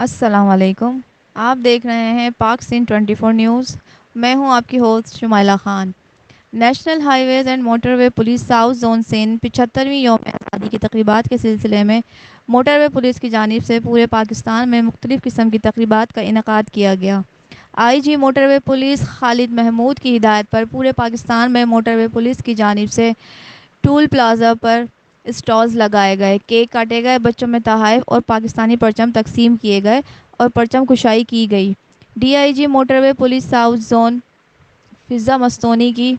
السلام علیکم۔ آپ دیکھ رہے ہیں پاک سین 24 نیوز۔ میں ہوں آپ کی host Shumaila Khan. National highways and motorway police south zone Sindh 75ویں یوم آزادی کی تقریبات کے سلسلے میں موٹر وے پولیس کی جانب سے پورے پاکستان میں مختلف قسم کی تقریبات کا انعقاد کیا گیا۔ آئی جی موٹر وے پولیس خالد محمود کی ہدایت پر پورے پاکستان میں موٹر وے پولیس کی جانب سے ٹول پلازا پر اسٹالز لگائے گئے، کیک کاٹے گئے، بچوں میں تحائف اور پاکستانی پرچم تقسیم کیے گئے اور پرچم کشائی کی گئی۔ D I G motorway police south zone Fiza Mastoni کی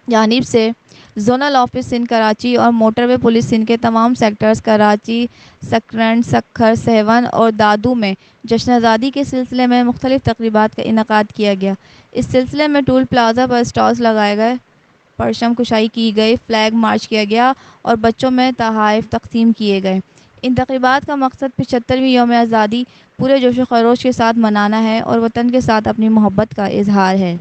جانب سے زونل آفس سندھ کراچی اور موٹر وے پولیس سندھ کے تمام سیکٹرز کراچی، سکرینڈ، سکھر، سہون اور دادو میں جشن آزادی کے سلسلے میں مختلف تقریبات کا انعقاد کیا گیا۔ اس سلسلے میں ٹول پلازا پر اسٹالز لگائے گئے، پرچم کشائی کی گئی، فلیگ مارچ کیا گیا اور بچوں میں تحائف تقسیم کیے گئے۔ ان تقریبات کا مقصد 75ویں یوم آزادی پورے جوش و خروش کے ساتھ منانا ہے اور وطن کے ساتھ اپنی محبت کا اظہار ہے۔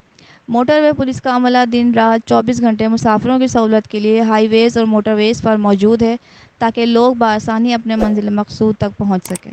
موٹر وے پولیس کا عملہ دن رات 24 گھنٹے مسافروں کی سہولت کے لیے ہائی ویز اور موٹر ویز پر موجود ہے تاکہ لوگ بآسانی اپنے منزل مقصود تک پہنچ سکیں۔